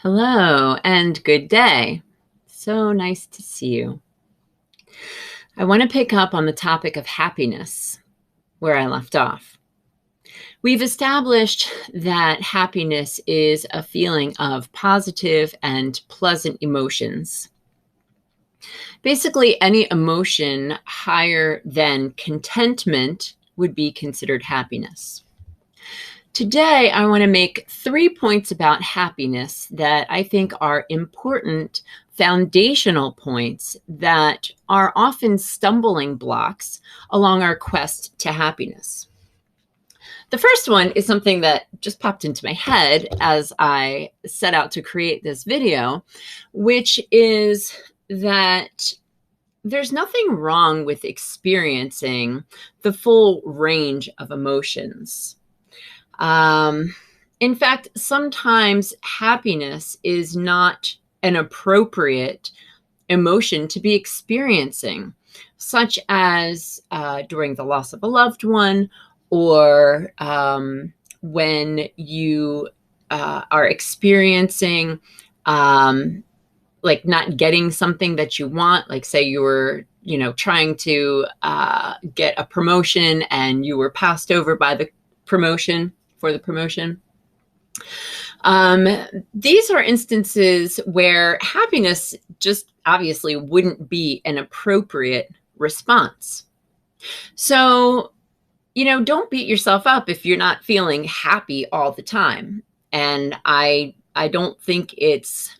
Hello and good day. So nice to see you. I want to pick up on the topic of happiness where I left off. We've established that happiness is a feeling of positive and pleasant emotions. Basically, any emotion higher than contentment would be considered happiness. Today, I want to make 3 points about happiness that I think are important foundational points that are often stumbling blocks along our quest to happiness. The first one is something that just popped into my head as I set out to create this video, which is that there's nothing wrong with experiencing the full range of emotions. In fact, sometimes happiness is not an appropriate emotion to be experiencing, such as during the loss of a loved one, or when you are experiencing like not getting something that you want, like say you were trying to get a promotion and you were passed over by the promotion for the promotion. These are instances where happiness just obviously wouldn't be an appropriate response. So, don't beat yourself up if you're not feeling happy all the time. And I don't think it's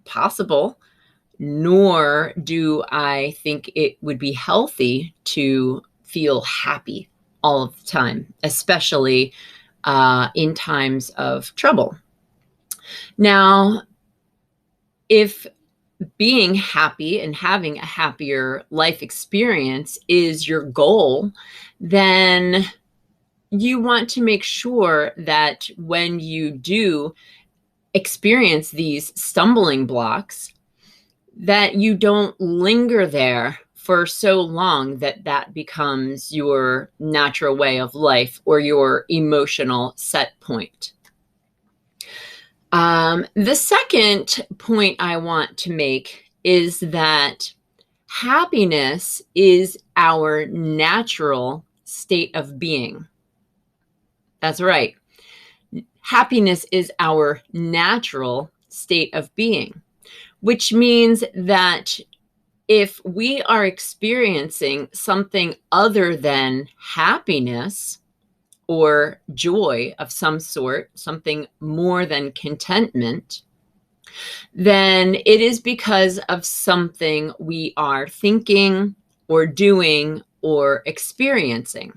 possible, nor do I think it would be healthy to feel happy all of the time, especially in times of trouble. Now, if being happy and having a happier life experience is your goal, then you want to make sure that when you do experience these stumbling blocks, that you don't linger there for so long that that becomes your natural way of life or your emotional set point. The second point I want to make is that happiness is our natural state of being. That's right. Happiness is our natural state of being, which means that if we are experiencing something other than happiness or joy of some sort, something more than contentment, then it is because of something we are thinking or doing or experiencing.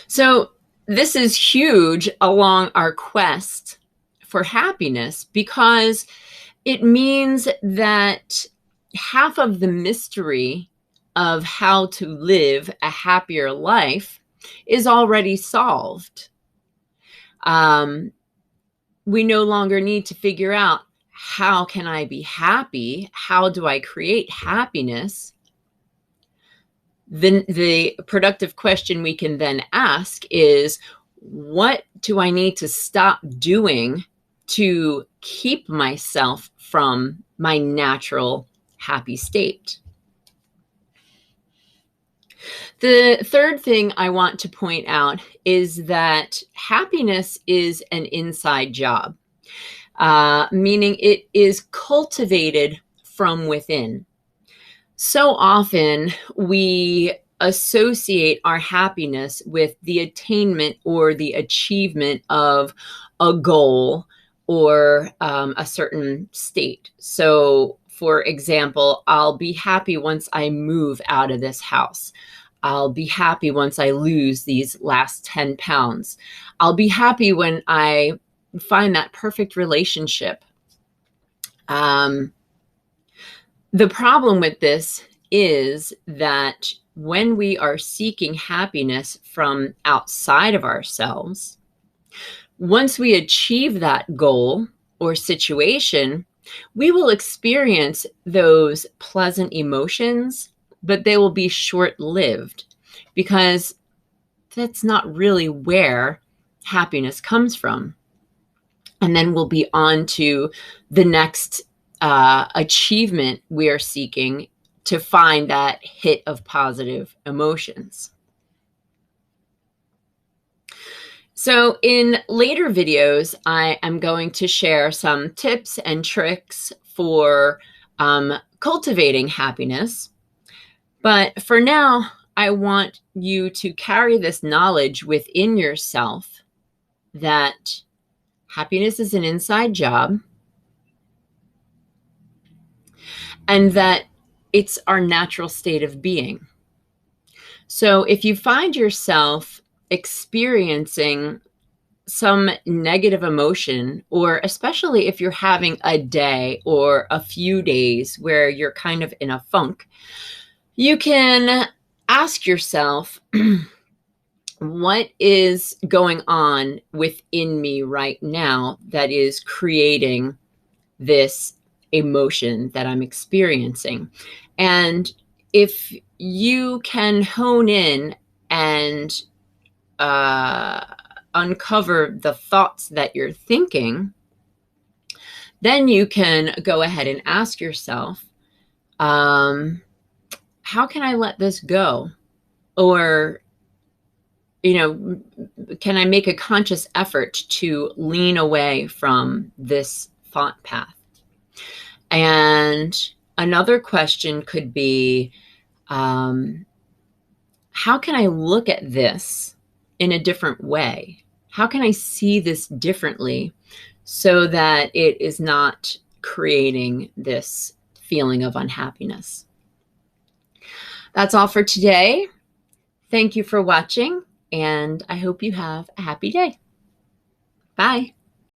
So this is huge along our quest for happiness, because it means that half of the mystery of how to live a happier life is already solved. We no longer need to figure out, how can I be happy? How do I create happiness? Then the productive question we can then ask is, what do I need to stop doing to keep myself from my natural happy state? The third thing I want to point out is that happiness is an inside job, meaning it is cultivated from within. So often we associate our happiness with the attainment or the achievement of a goal or a certain state. So, for example, I'll be happy once I move out of this house. I'll be happy once I lose these last 10 pounds. I'll be happy when I find that perfect relationship. The problem with this is that when we are seeking happiness from outside of ourselves, once we achieve that goal or situation, we will experience those pleasant emotions, but they will be short-lived, because that's not really where happiness comes from. And then we'll be on to the next achievement we are seeking to find that hit of positive emotions. So in later videos, I am going to share some tips and tricks for cultivating happiness. But for now, I want you to carry this knowledge within yourself that happiness is an inside job, and that it's our natural state of being. So if you find yourself experiencing some negative emotion, or especially if you're having a day or a few days where you're kind of in a funk, you can ask yourself, what is going on within me right now that is creating this emotion that I'm experiencing? And if you can hone in and uncover the thoughts that you're thinking, then you can go ahead and ask yourself, how can I let this go? Or, can I make a conscious effort to lean away from this thought path? And another question could be, how can I look at this in a different way? How can I see this differently so that it is not creating this feeling of unhappiness? That's all for today. Thank you for watching, and I hope you have a happy day. Bye.